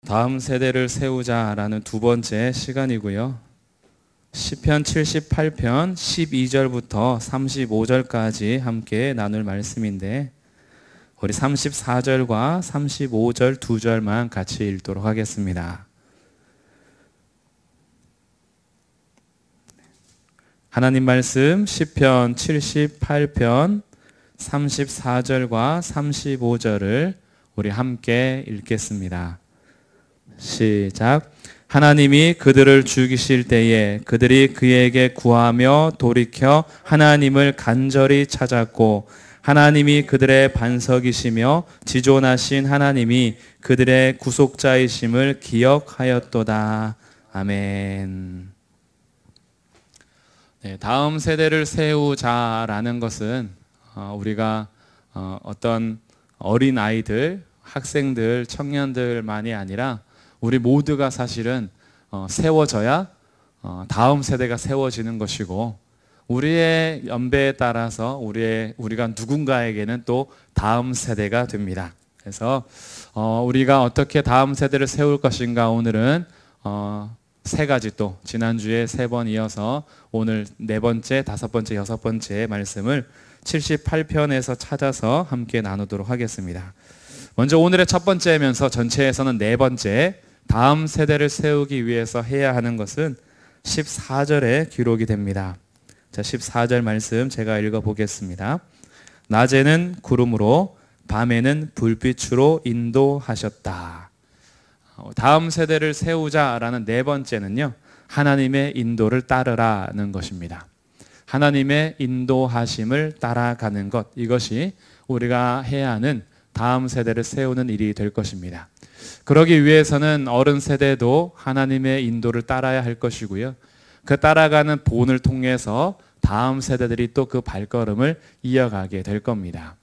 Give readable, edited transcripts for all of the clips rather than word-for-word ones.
다음 세대를 세우자라는 두 번째 시간이고요. 시편 78편 12절부터 35절까지 함께 나눌 말씀인데 우리 34절과 35절 두 절만 같이 읽도록 하겠습니다. 하나님 말씀 시편 78편 34절과 35절을 우리 함께 읽겠습니다. 시작. 하나님이 그들을 죽이실 때에 그들이 그에게 구하며 돌이켜 하나님을 간절히 찾았고 하나님이 그들의 반석이시며 지존하신 하나님이 그들의 구속자이심을 기억하였도다. 아멘. 네, 다음 세대를 세우자라는 것은 우리가 어떤 어린 아이들, 학생들, 청년들만이 아니라 우리 모두가 사실은 세워져야 다음 세대가 세워지는 것이고 우리의 연배에 따라서 우리가 누군가에게는 또 다음 세대가 됩니다. 그래서 우리가 어떻게 다음 세대를 세울 것인가 오늘은 세 가지 또 지난주에 3번 이어서 오늘 4번째, 5번째, 6번째 말씀을 78편에서 찾아서 함께 나누도록 하겠습니다. 먼저 오늘의 첫 번째면서 전체에서는 4번째 다음 세대를 세우기 위해서 해야 하는 것은 14절에 기록이 됩니다. 자, 14절 말씀 제가 읽어보겠습니다. 낮에는 구름으로 밤에는 불빛으로 인도하셨다. 다음 세대를 세우자라는 4번째는요. 하나님의 인도를 따르라는 것입니다. 하나님의 인도하심을 따라가는 것, 이것이 우리가 해야 하는 다음 세대를 세우는 일이 될 것입니다. 그러기 위해서는 어른 세대도 하나님의 인도를 따라야 할 것이고요. 그 따라가는 본을 통해서 다음 세대들이 또 그 발걸음을 이어가게 될 겁니다.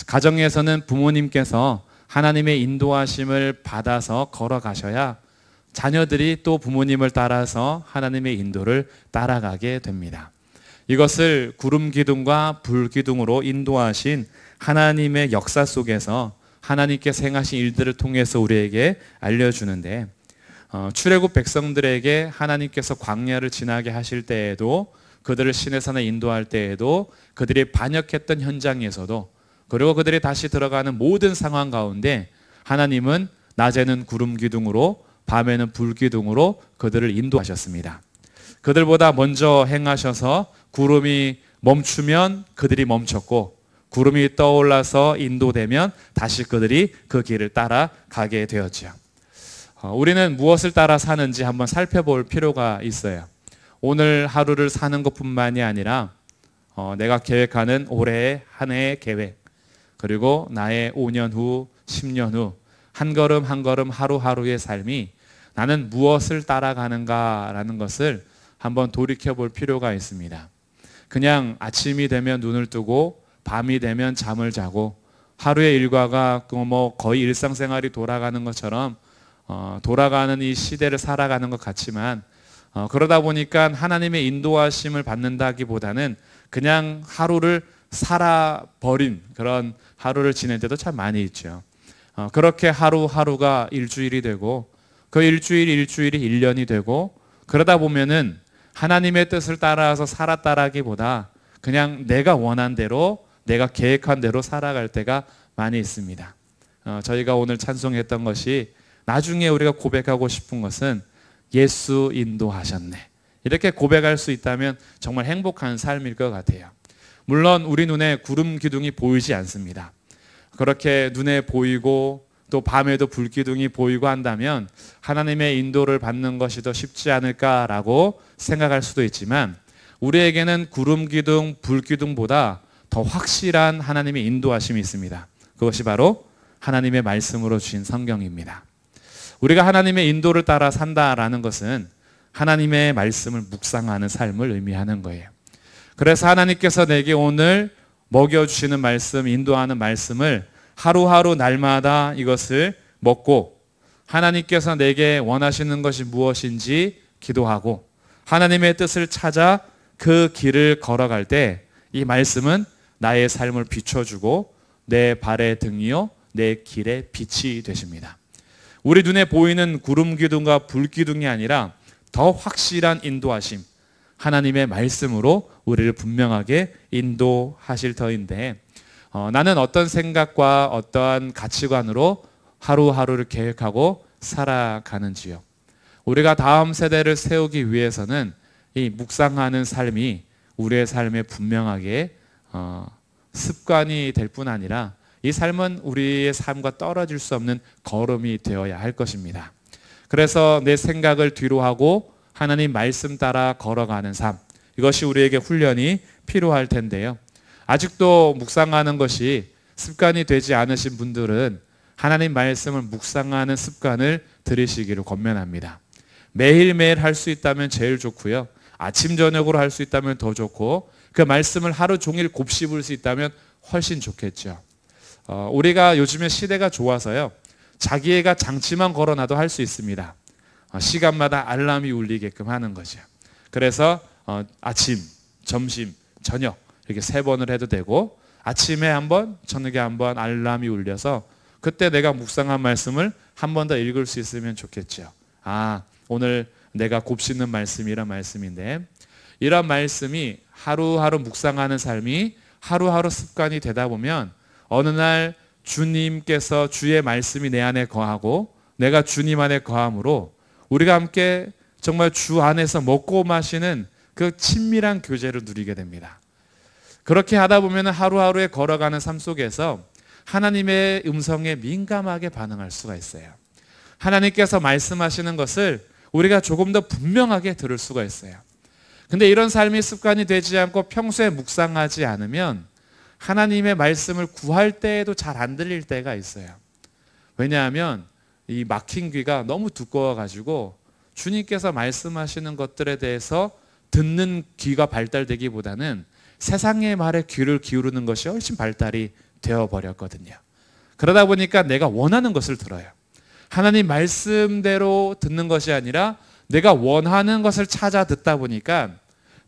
가정에서는 부모님께서 하나님의 인도하심을 받아서 걸어가셔야 자녀들이 또 부모님을 따라서 하나님의 인도를 따라가게 됩니다. 이것을 구름 기둥과 불 기둥으로 인도하신 하나님의 역사 속에서 하나님께서 행하신 일들을 통해서 우리에게 알려주는데 출애굽 백성들에게 하나님께서 광야를 지나게 하실 때에도 그들을 시내산에 인도할 때에도 그들이 반역했던 현장에서도 그리고 그들이 다시 들어가는 모든 상황 가운데 하나님은 낮에는 구름 기둥으로 밤에는 불 기둥으로 그들을 인도하셨습니다. 그들보다 먼저 행하셔서 구름이 멈추면 그들이 멈췄고 구름이 떠올라서 인도되면 다시 그들이 그 길을 따라가게 되었죠. 우리는 무엇을 따라 사는지 한번 살펴볼 필요가 있어요. 오늘 하루를 사는 것뿐만이 아니라 내가 계획하는 올해의 한 해의 계획 그리고 나의 5년 후, 10년 후 한 걸음 한 걸음 하루하루의 삶이 나는 무엇을 따라가는가라는 것을 한번 돌이켜볼 필요가 있습니다. 그냥 아침이 되면 눈을 뜨고 밤이 되면 잠을 자고 하루의 일과가 거의 일상생활이 돌아가는 것처럼 돌아가는 이 시대를 살아가는 것 같지만 그러다 보니까 하나님의 인도하심을 받는다기보다는 그냥 하루를 살아버린 그런 하루를 지낼 때도 참 많이 있죠. 그렇게 하루하루가 일주일이 되고 그 일주일이 1년이 되고 그러다 보면은 하나님의 뜻을 따라서 살았다라기보다 그냥 내가 원한 대로 내가 계획한 대로 살아갈 때가 많이 있습니다. 저희가 오늘 찬송했던 것이 나중에 우리가 고백하고 싶은 것은 예수 인도하셨네. 이렇게 고백할 수 있다면 정말 행복한 삶일 것 같아요. 물론 우리 눈에 구름 기둥이 보이지 않습니다. 그렇게 눈에 보이고 또 밤에도 불기둥이 보이고 한다면 하나님의 인도를 받는 것이 더 쉽지 않을까라고 생각할 수도 있지만 우리에게는 구름 기둥, 불 기둥보다 더 확실한 하나님의 인도하심이 있습니다. 그것이 바로 하나님의 말씀으로 주신 성경입니다. 우리가 하나님의 인도를 따라 산다라는 것은 하나님의 말씀을 묵상하는 삶을 의미하는 거예요. 그래서 하나님께서 내게 오늘 먹여주시는 말씀, 인도하는 말씀을 하루하루 날마다 이것을 먹고 하나님께서 내게 원하시는 것이 무엇인지 기도하고 하나님의 뜻을 찾아 그 길을 걸어갈 때 이 말씀은 나의 삶을 비춰주고 내 발의 등이요 내 길의 빛이 되십니다. 우리 눈에 보이는 구름 기둥과 불 기둥이 아니라 더 확실한 인도하심, 하나님의 말씀으로 우리를 분명하게 인도하실 터인데, 나는 어떤 생각과 어떠한 가치관으로 하루하루를 계획하고 살아가는지요. 우리가 다음 세대를 세우기 위해서는 이 묵상하는 삶이 우리의 삶에 분명하게 습관이 될 뿐 아니라 이 삶은 우리의 삶과 떨어질 수 없는 걸음이 되어야 할 것입니다. 그래서 내 생각을 뒤로 하고 하나님 말씀 따라 걸어가는 삶, 이것이 우리에게 훈련이 필요할 텐데요. 아직도 묵상하는 것이 습관이 되지 않으신 분들은 하나님 말씀을 묵상하는 습관을 들이시기를 권면합니다. 매일매일 할 수 있다면 제일 좋고요. 아침 저녁으로 할 수 있다면 더 좋고, 그 말씀을 하루 종일 곱씹을 수 있다면 훨씬 좋겠죠. 우리가 요즘에 시대가 좋아서요, 자기애가 장치만 걸어놔도 할 수 있습니다. 시간마다 알람이 울리게끔 하는 거죠. 그래서 아침, 점심, 저녁 이렇게 3번을 해도 되고, 아침에 한번, 저녁에 한번 알람이 울려서 그때 내가 묵상한 말씀을 한 번 더 읽을 수 있으면 좋겠죠. 오늘 내가 곱씹는 말씀이 이런 말씀인데, 이런 말씀이 하루하루 묵상하는 삶이 하루하루 습관이 되다 보면 어느 날 주님께서 주의 말씀이 내 안에 거하고 내가 주님 안에 거함으로 우리가 함께 정말 주 안에서 먹고 마시는 그 친밀한 교제를 누리게 됩니다. 그렇게 하다 보면 하루하루에 걸어가는 삶 속에서 하나님의 음성에 민감하게 반응할 수가 있어요. 하나님께서 말씀하시는 것을 우리가 조금 더 분명하게 들을 수가 있어요. 근데 이런 삶이 습관이 되지 않고 평소에 묵상하지 않으면 하나님의 말씀을 구할 때에도 잘 안 들릴 때가 있어요. 왜냐하면 이 막힌 귀가 너무 두꺼워가지고 주님께서 말씀하시는 것들에 대해서 듣는 귀가 발달되기보다는 세상의 말에 귀를 기울이는 것이 훨씬 발달이 되어버렸거든요. 그러다 보니까 내가 원하는 것을 들어요. 하나님 말씀대로 듣는 것이 아니라 내가 원하는 것을 찾아 듣다 보니까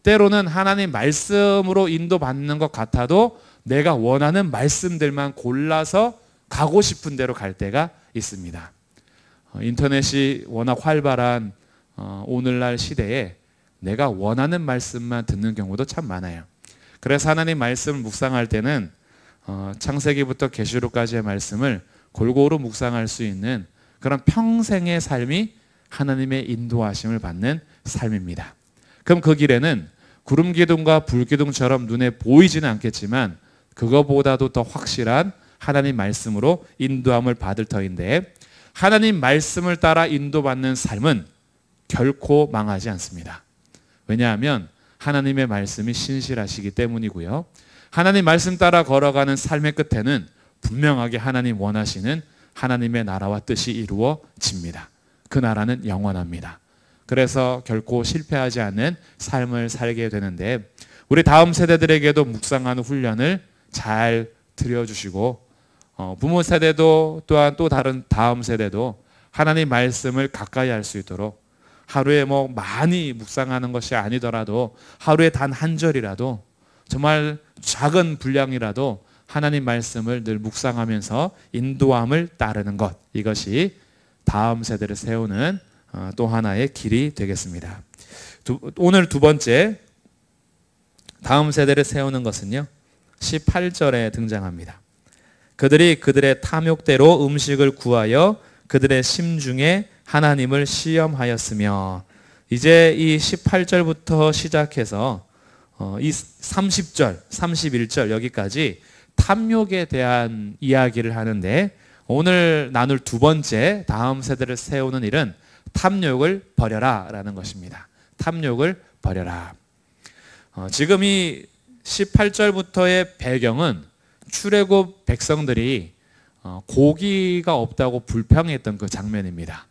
때로는 하나님 말씀으로 인도받는 것 같아도 내가 원하는 말씀들만 골라서 가고 싶은 대로 갈 때가 있습니다. 인터넷이 워낙 활발한 오늘날 시대에 내가 원하는 말씀만 듣는 경우도 참 많아요. 그래서 하나님 말씀을 묵상할 때는 창세기부터 계시록까지의 말씀을 골고루 묵상할 수 있는 그런 평생의 삶이 하나님의 인도하심을 받는 삶입니다. 그럼 그 길에는 구름 기둥과 불 기둥처럼 눈에 보이지는 않겠지만 그거보다도 더 확실한 하나님 말씀으로 인도함을 받을 터인데, 하나님 말씀을 따라 인도받는 삶은 결코 망하지 않습니다. 왜냐하면 하나님의 말씀이 신실하시기 때문이고요. 하나님 말씀 따라 걸어가는 삶의 끝에는 분명하게 하나님 원하시는 하나님의 나라와 뜻이 이루어집니다. 그 나라는 영원합니다. 그래서 결코 실패하지 않는 삶을 살게 되는데, 우리 다음 세대들에게도 묵상하는 훈련을 잘 들여주시고, 부모 세대도 또한 또 다른 다음 세대도 하나님 말씀을 가까이 할 수 있도록 하루에 많이 묵상하는 것이 아니더라도 하루에 단 한 절이라도 정말 작은 분량이라도 하나님 말씀을 늘 묵상하면서 인도함을 따르는 것, 이것이 다음 세대를 세우는 또 하나의 길이 되겠습니다. 오늘 두 번째 다음 세대를 세우는 것은요, 18절에 등장합니다. 그들이 그들의 탐욕대로 음식을 구하여 그들의 심중에 하나님을 시험하였으며, 이제 이 18절부터 시작해서 이 30절, 31절 여기까지 탐욕에 대한 이야기를 하는데, 오늘 나눌 두 번째 다음 세대를 세우는 일은 탐욕을 버려라 라는 것입니다. 탐욕을 버려라. 지금 이 18절부터의 배경은 출애굽 백성들이 고기가 없다고 불평했던 그 장면입니다.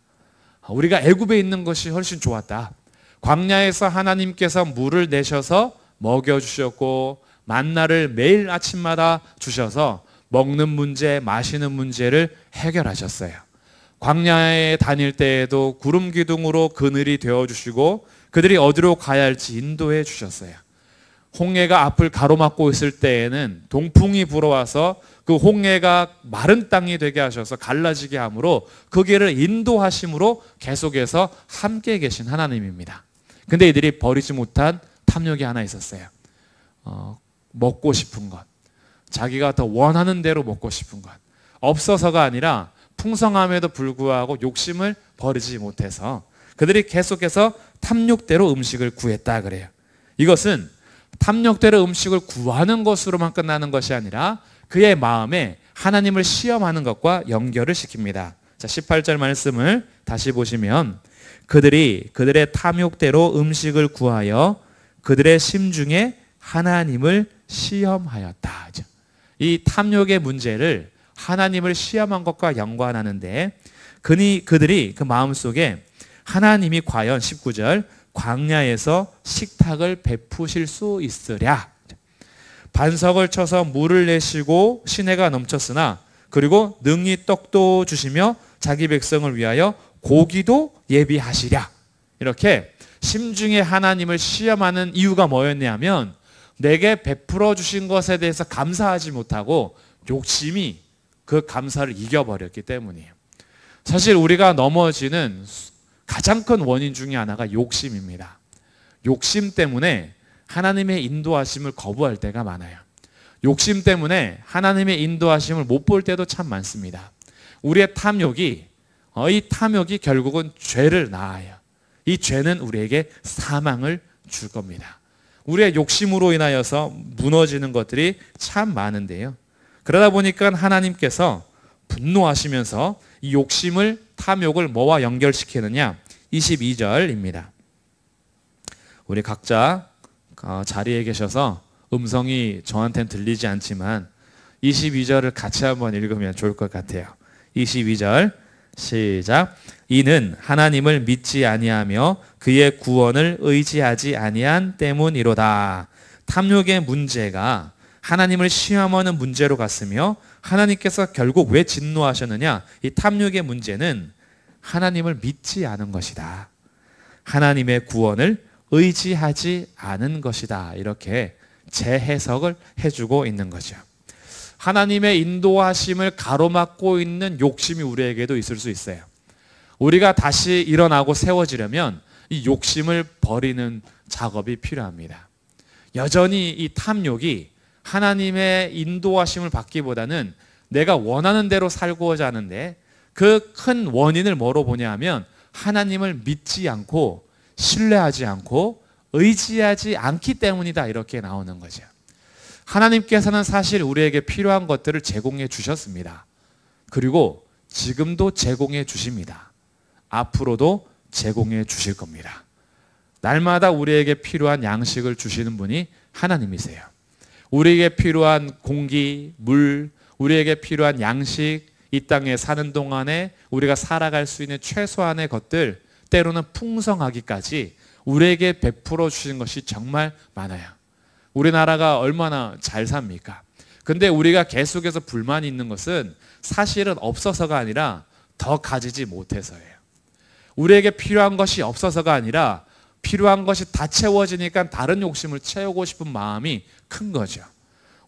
우리가 애굽에 있는 것이 훨씬 좋았다. 광야에서 하나님께서 물을 내셔서 먹여주셨고 만나를 매일 아침마다 주셔서 먹는 문제, 마시는 문제를 해결하셨어요. 광야에 다닐 때에도 구름 기둥으로 그늘이 되어주시고 그들이 어디로 가야 할지 인도해 주셨어요. 홍해가 앞을 가로막고 있을 때에는 동풍이 불어와서 그 홍해가 마른 땅이 되게 하셔서 갈라지게 함으로 그 길을 인도하심으로 계속해서 함께 계신 하나님입니다. 근데 이들이 버리지 못한 탐욕이 하나 있었어요. 먹고 싶은 것, 자기가 더 원하는 대로 먹고 싶은 것, 없어서가 아니라 풍성함에도 불구하고 욕심을 버리지 못해서 그들이 계속해서 탐욕대로 음식을 구했다 그래요. 이것은 탐욕대로 음식을 구하는 것으로만 끝나는 것이 아니라 그의 마음에 하나님을 시험하는 것과 연결을 시킵니다. 자, 18절 말씀을 다시 보시면 그들이 그들의 탐욕대로 음식을 구하여 그들의 심중에 하나님을 시험하였다. 이 탐욕의 문제를 하나님을 시험한 것과 연관하는데 그들이 그 마음속에 하나님이 과연 19절 광야에서 식탁을 베푸실 수 있으랴. 반석을 쳐서 물을 내시고 시내가 넘쳤으나 그리고 능히 떡도 주시며 자기 백성을 위하여 고기도 예비하시랴. 이렇게 심중에 하나님을 시험하는 이유가 뭐였냐면 내게 베풀어 주신 것에 대해서 감사하지 못하고 욕심이 그 감사를 이겨버렸기 때문이에요. 사실 우리가 넘어지는 가장 큰 원인 중에 하나가 욕심입니다. 욕심 때문에 하나님의 인도하심을 거부할 때가 많아요. 욕심 때문에 하나님의 인도하심을 못 볼 때도 참 많습니다. 우리의 탐욕이 이 탐욕이 결국은 죄를 낳아요. 이 죄는 우리에게 사망을 줄 겁니다. 우리의 욕심으로 인하여서 무너지는 것들이 참 많은데요. 그러다 보니까 하나님께서 분노하시면서 이 욕심을 탐욕을 뭐와 연결시키느냐? 22절입니다. 우리 각자 자리에 계셔서 음성이 저한테는 들리지 않지만 22절을 같이 한번 읽으면 좋을 것 같아요. 22절 시작. 이는 하나님을 믿지 아니하며 그의 구원을 의지하지 아니한 때문이로다. 탐욕의 문제가 하나님을 시험하는 문제로 갔으며 하나님께서 결국 왜 진노하셨느냐? 이 탐욕의 문제는 하나님을 믿지 않은 것이다. 하나님의 구원을 의지하지 않은 것이다. 이렇게 재해석을 해주고 있는 거죠. 하나님의 인도하심을 가로막고 있는 욕심이 우리에게도 있을 수 있어요. 우리가 다시 일어나고 세워지려면 이 욕심을 버리는 작업이 필요합니다. 여전히 이 탐욕이 하나님의 인도하심을 받기보다는 내가 원하는 대로 살고자 하는데 그 큰 원인을 뭐로 보냐 하면 하나님을 믿지 않고 신뢰하지 않고 의지하지 않기 때문이다. 이렇게 나오는 거죠. 하나님께서는 사실 우리에게 필요한 것들을 제공해 주셨습니다. 그리고 지금도 제공해 주십니다. 앞으로도 제공해 주실 겁니다. 날마다 우리에게 필요한 양식을 주시는 분이 하나님이세요. 우리에게 필요한 공기, 물, 우리에게 필요한 양식, 이 땅에 사는 동안에 우리가 살아갈 수 있는 최소한의 것들, 때로는 풍성하기까지 우리에게 베풀어 주신 것이 정말 많아요. 우리나라가 얼마나 잘 삽니까? 근데 우리가 계속해서 불만이 있는 것은 사실은 없어서가 아니라 더 가지지 못해서예요. 우리에게 필요한 것이 없어서가 아니라 필요한 것이 다 채워지니까 다른 욕심을 채우고 싶은 마음이 큰 거죠.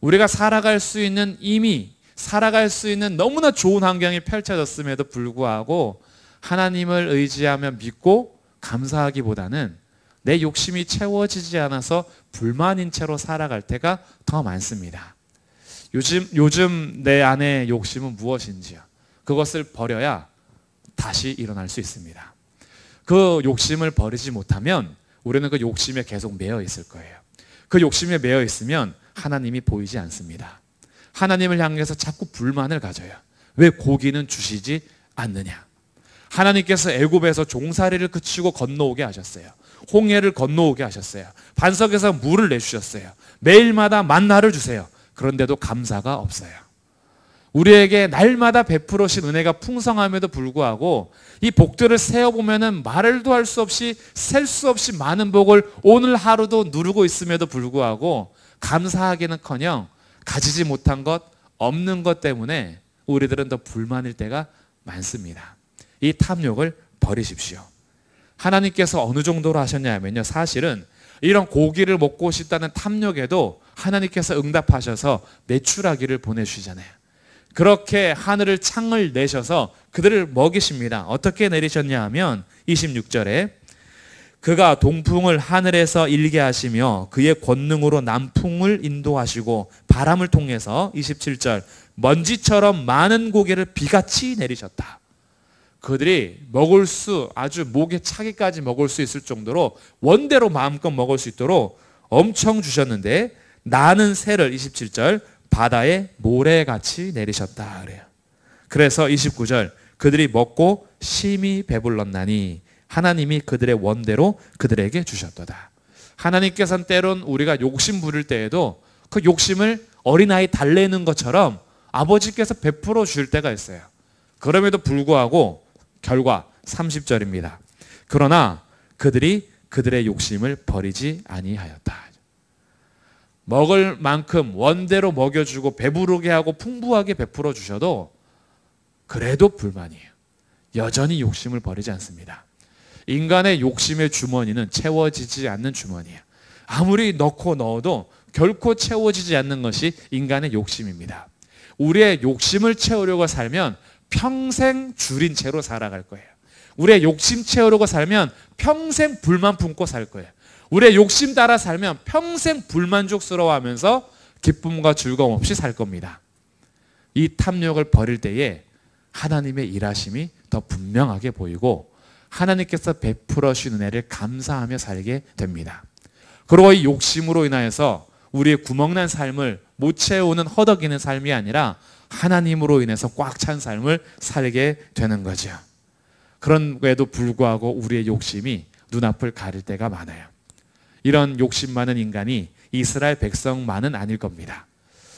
우리가 살아갈 수 있는 이미 살아갈 수 있는 너무나 좋은 환경이 펼쳐졌음에도 불구하고 하나님을 의지하며 믿고 감사하기보다는 내 욕심이 채워지지 않아서 불만인 채로 살아갈 때가 더 많습니다. 요즘 내 안의 욕심은 무엇인지요? 그것을 버려야 다시 일어날 수 있습니다. 그 욕심을 버리지 못하면 우리는 그 욕심에 계속 매여 있을 거예요. 그 욕심에 매여 있으면 하나님이 보이지 않습니다. 하나님을 향해서 자꾸 불만을 가져요. 왜 고기는 주시지 않느냐? 하나님께서 애굽에서 종살이를 그치고 건너오게 하셨어요. 홍해를 건너오게 하셨어요. 반석에서 물을 내주셨어요. 매일마다 만나를 주세요. 그런데도 감사가 없어요. 우리에게 날마다 베풀어 주신 은혜가 풍성함에도 불구하고 이 복들을 세어보면 말도 할 수 없이 셀 수 없이 많은 복을 오늘 하루도 누르고 있음에도 불구하고 감사하기는커녕 가지지 못한 것, 없는 것 때문에 우리들은 더 불만일 때가 많습니다. 이 탐욕을 버리십시오. 하나님께서 어느 정도로 하셨냐면요, 사실은 이런 고기를 먹고 싶다는 탐욕에도 하나님께서 응답하셔서 메추라기를 보내주시잖아요. 그렇게 하늘을 창을 내셔서 그들을 먹이십니다. 어떻게 내리셨냐 하면 26절에 그가 동풍을 하늘에서 일게 하시며 그의 권능으로 남풍을 인도하시고 바람을 통해서 27절 먼지처럼 많은 고기를 비같이 내리셨다. 그들이 먹을 수 아주 목에 차기까지 먹을 수 있을 정도로 원대로 마음껏 먹을 수 있도록 엄청 주셨는데 나는 새를 27절 바다에 모래같이 내리셨다 그래요. 그래서 29절 그들이 먹고 심히 배불렀나니 하나님이 그들의 원대로 그들에게 주셨도다. 하나님께서는 때론 우리가 욕심 부릴 때에도 그 욕심을 어린아이 달래는 것처럼 아버지께서 베풀어 주실 때가 있어요. 그럼에도 불구하고 결과 30절입니다. 그러나 그들이 그들의 욕심을 버리지 아니하였다. 먹을 만큼 원대로 먹여주고 배부르게 하고 풍부하게 베풀어 주셔도 그래도 불만이에요. 여전히 욕심을 버리지 않습니다. 인간의 욕심의 주머니는 채워지지 않는 주머니예요. 아무리 넣어도 결코 채워지지 않는 것이 인간의 욕심입니다. 우리의 욕심을 채우려고 살면 평생 줄인 채로 살아갈 거예요. 우리의 욕심 채우려고 살면 평생 불만 품고 살 거예요. 우리의 욕심 따라 살면 평생 불만족스러워하면서 기쁨과 즐거움 없이 살 겁니다. 이 탐욕을 버릴 때에 하나님의 일하심이 더 분명하게 보이고 하나님께서 베풀어 주신 은혜를 감사하며 살게 됩니다. 그리고 이 욕심으로 인하여서 우리의 구멍난 삶을 못 채우는 허덕이는 삶이 아니라 하나님으로 인해서 꽉 찬 삶을 살게 되는 거죠. 그런데도 불구하고 우리의 욕심이 눈앞을 가릴 때가 많아요. 이런 욕심 많은 인간이 이스라엘 백성만은 아닐 겁니다.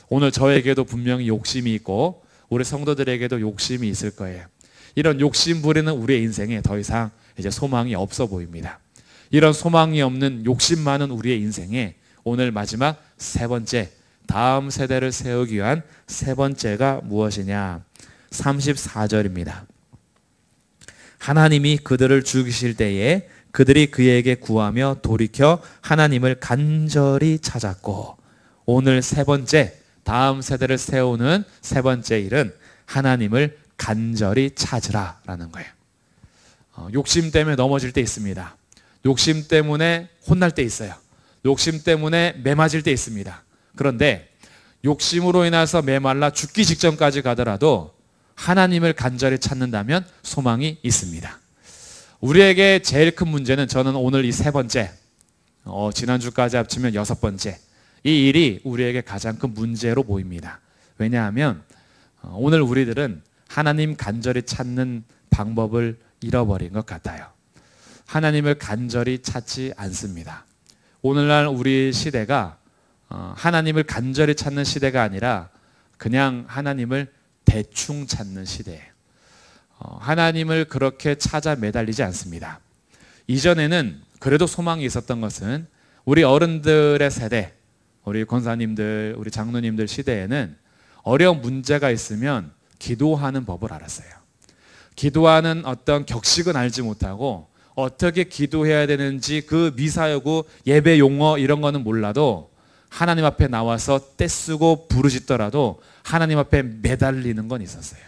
오늘 저에게도 분명히 욕심이 있고 우리 성도들에게도 욕심이 있을 거예요. 이런 욕심 부리는 우리의 인생에 더 이상 이제 소망이 없어 보입니다. 이런 소망이 없는 욕심 많은 우리의 인생에 오늘 마지막 세 번째, 다음 세대를 세우기 위한 세 번째가 무엇이냐? 34절입니다. 하나님이 그들을 죽이실 때에 그들이 그에게 구하며 돌이켜 하나님을 간절히 찾았고, 오늘 세 번째, 다음 세대를 세우는 세 번째 일은 하나님을 간절히 찾으라라는 거예요. 욕심 때문에 넘어질 때 있습니다. 욕심 때문에 혼날 때 있어요. 욕심 때문에 매맞을 때 있습니다. 그런데 욕심으로 인해서 메말라 죽기 직전까지 가더라도 하나님을 간절히 찾는다면 소망이 있습니다. 우리에게 제일 큰 문제는 저는 오늘 이 세 번째, 지난주까지 합치면 여섯 번째, 이 일이 우리에게 가장 큰 문제로 보입니다. 왜냐하면 오늘 우리들은 하나님 간절히 찾는 방법을 잃어버린 것 같아요. 하나님을 간절히 찾지 않습니다. 오늘날 우리 시대가 하나님을 간절히 찾는 시대가 아니라 그냥 하나님을 대충 찾는 시대예요. 하나님을 그렇게 찾아 매달리지 않습니다. 이전에는 그래도 소망이 있었던 것은 우리 어른들의 세대, 우리 권사님들, 우리 장로님들 시대에는 어려운 문제가 있으면 기도하는 법을 알았어요. 기도하는 어떤 격식은 알지 못하고 어떻게 기도해야 되는지 그 미사여구 예배 용어 이런 거는 몰라도 하나님 앞에 나와서 떼쓰고 부르짖더라도 하나님 앞에 매달리는 건 있었어요.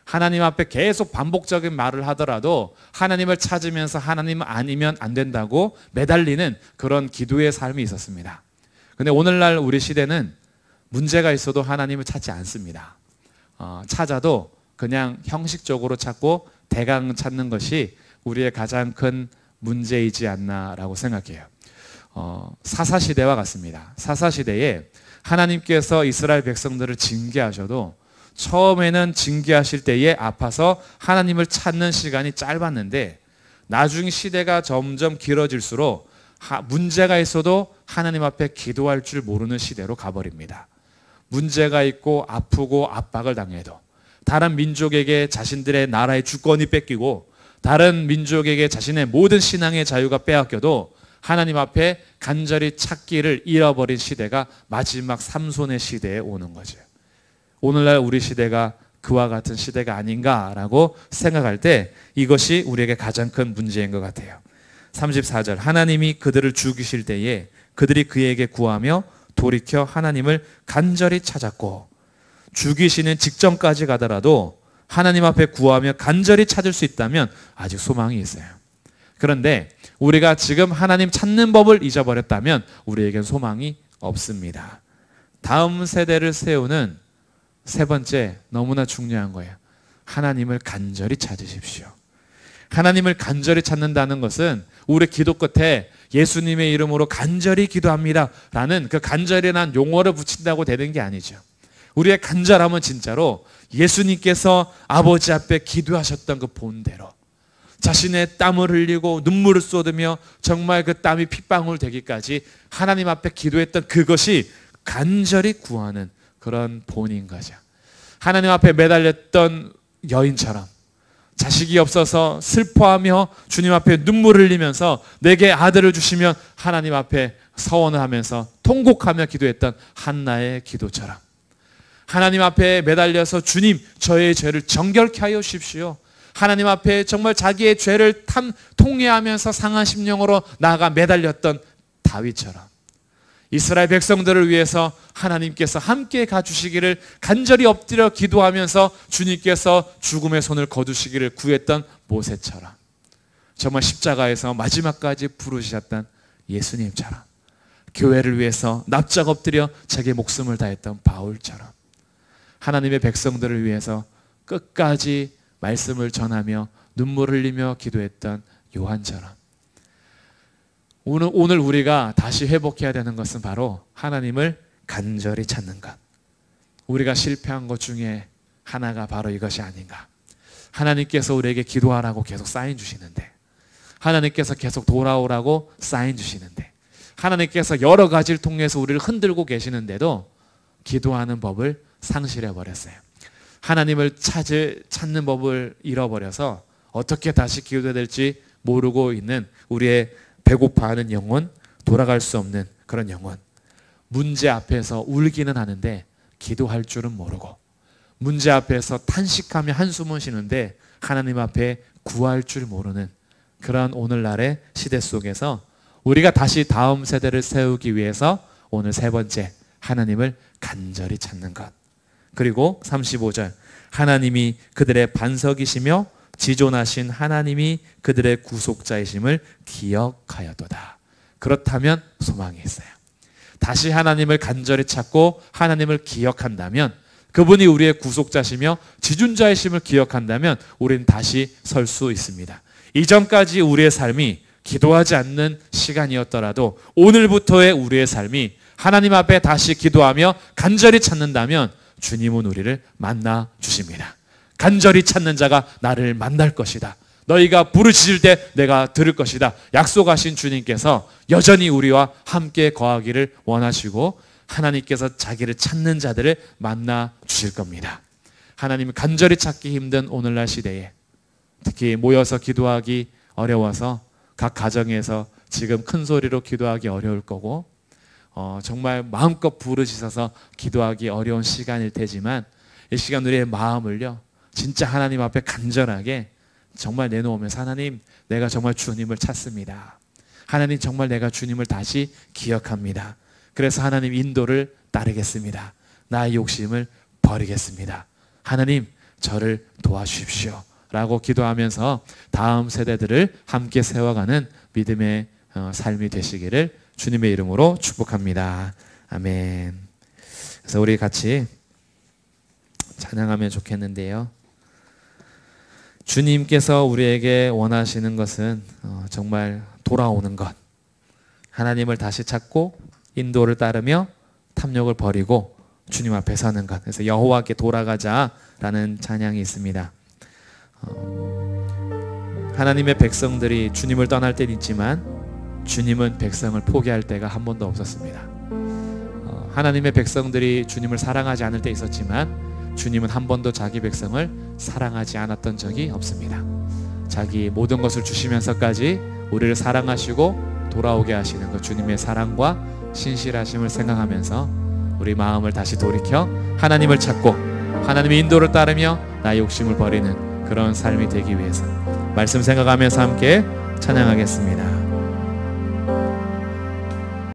하나님 앞에 계속 반복적인 말을 하더라도 하나님을 찾으면서 하나님 아니면 안 된다고 매달리는 그런 기도의 삶이 있었습니다. 근데 오늘날 우리 시대는 문제가 있어도 하나님을 찾지 않습니다. 찾아도 그냥 형식적으로 찾고 대강 찾는 것이 우리의 가장 큰 문제이지 않나라고 생각해요. 사사시대와 같습니다. 사사시대에 하나님께서 이스라엘 백성들을 징계하셔도 처음에는 징계하실 때에 아파서 하나님을 찾는 시간이 짧았는데 나중 시대가 점점 길어질수록 문제가 있어도 하나님 앞에 기도할 줄 모르는 시대로 가버립니다. 문제가 있고 아프고 압박을 당해도 다른 민족에게 자신들의 나라의 주권이 뺏기고 다른 민족에게 자신의 모든 신앙의 자유가 빼앗겨도 하나님 앞에 간절히 찾기를 잃어버린 시대가 마지막 삼손의 시대에 오는 거죠. 오늘날 우리 시대가 그와 같은 시대가 아닌가라고 생각할 때 이것이 우리에게 가장 큰 문제인 것 같아요. 34절 하나님이 그들을 죽이실 때에 그들이 그에게 구하며 돌이켜 하나님을 간절히 찾았고, 죽이시는 직전까지 가더라도 하나님 앞에 구하며 간절히 찾을 수 있다면 아직 소망이 있어요. 그런데 우리가 지금 하나님 찾는 법을 잊어버렸다면 우리에겐 소망이 없습니다. 다음 세대를 세우는 세 번째, 너무나 중요한 거예요. 하나님을 간절히 찾으십시오. 하나님을 간절히 찾는다는 것은 우리 기도 끝에 예수님의 이름으로 간절히 기도합니다 라는 그 간절이라는 용어를 붙인다고 되는 게 아니죠. 우리의 간절함은 진짜로 예수님께서 아버지 앞에 기도하셨던 그 본대로 자신의 땀을 흘리고 눈물을 쏟으며 정말 그 땀이 핏방울 되기까지 하나님 앞에 기도했던 그것이 간절히 구하는 그런 본인 거죠. 하나님 앞에 매달렸던 여인처럼 자식이 없어서 슬퍼하며 주님 앞에 눈물을 흘리면서 내게 아들을 주시면 하나님 앞에 서원을 하면서 통곡하며 기도했던 한나의 기도처럼 하나님 앞에 매달려서 주님 저의 죄를 정결케 하여 주십시오. 하나님 앞에 정말 자기의 죄를 통회하면서 상한 심령으로 나아가 매달렸던 다윗처럼 이스라엘 백성들을 위해서 하나님께서 함께 가주시기를 간절히 엎드려 기도하면서 주님께서 죽음의 손을 거두시기를 구했던 모세처럼 정말 십자가에서 마지막까지 부르셨던 예수님처럼 교회를 위해서 납작 엎드려 자기 목숨을 다했던 바울처럼 하나님의 백성들을 위해서 끝까지 말씀을 전하며 눈물 흘리며 기도했던 요한처럼 오늘 우리가 다시 회복해야 되는 것은 바로 하나님을 간절히 찾는 것. 우리가 실패한 것 중에 하나가 바로 이것이 아닌가. 하나님께서 우리에게 기도하라고 계속 사인 주시는데, 하나님께서 계속 돌아오라고 사인 주시는데, 하나님께서 여러 가지를 통해서 우리를 흔들고 계시는데도 기도하는 법을 상실해 버렸어요. 하나님을 찾는 법을 잃어버려서 어떻게 다시 기도해야 될지 모르고 있는 우리의 배고파하는 영혼, 돌아갈 수 없는 그런 영혼. 문제 앞에서 울기는 하는데 기도할 줄은 모르고, 문제 앞에서 탄식하며 한숨을 쉬는데 하나님 앞에 구할 줄 모르는 그런 오늘날의 시대 속에서 우리가 다시 다음 세대를 세우기 위해서 오늘 세 번째, 하나님을 간절히 찾는 것. 그리고 35절 하나님이 그들의 반석이시며 지존하신 하나님이 그들의 구속자이심을 기억하여도다. 그렇다면 소망이 있어요. 다시 하나님을 간절히 찾고 하나님을 기억한다면, 그분이 우리의 구속자시며 지존자이심을 기억한다면 우리는 다시 설 수 있습니다. 이전까지 우리의 삶이 기도하지 않는 시간이었더라도 오늘부터의 우리의 삶이 하나님 앞에 다시 기도하며 간절히 찾는다면 주님은 우리를 만나 주십니다. 간절히 찾는 자가 나를 만날 것이다. 너희가 부르짖을 때 내가 들을 것이다. 약속하신 주님께서 여전히 우리와 함께 거하기를 원하시고 하나님께서 자기를 찾는 자들을 만나 주실 겁니다. 하나님 간절히 찾기 힘든 오늘날 시대에 특히 모여서 기도하기 어려워서 각 가정에서 지금 큰 소리로 기도하기 어려울 거고 정말 마음껏 부르짖어서 기도하기 어려운 시간일 테지만 이 시간 우리의 마음을요 진짜 하나님 앞에 간절하게 정말 내놓으면서 하나님 내가 정말 주님을 찾습니다. 하나님 정말 내가 주님을 다시 기억합니다. 그래서 하나님 인도를 따르겠습니다. 나의 욕심을 버리겠습니다. 하나님 저를 도와주십시오 라고 기도하면서 다음 세대들을 함께 세워가는 믿음의 삶이 되시기를 주님의 이름으로 축복합니다. 아멘. 그래서 우리 같이 찬양하면 좋겠는데요. 주님께서 우리에게 원하시는 것은 정말 돌아오는 것, 하나님을 다시 찾고 인도를 따르며 탐욕을 버리고 주님 앞에 서는 것. 그래서 여호와께 돌아가자라는 찬양이 있습니다. 하나님의 백성들이 주님을 떠날 때는 있지만 주님은 백성을 포기할 때가 한 번도 없었습니다. 하나님의 백성들이 주님을 사랑하지 않을 때 있었지만 주님은 한 번도 자기 백성을 사랑하지 않았던 적이 없습니다. 자기 모든 것을 주시면서까지 우리를 사랑하시고 돌아오게 하시는 그 주님의 사랑과 신실하심을 생각하면서 우리 마음을 다시 돌이켜 하나님을 찾고 하나님의 인도를 따르며 나의 욕심을 버리는 그런 삶이 되기 위해서 말씀 생각하면서 함께 찬양하겠습니다.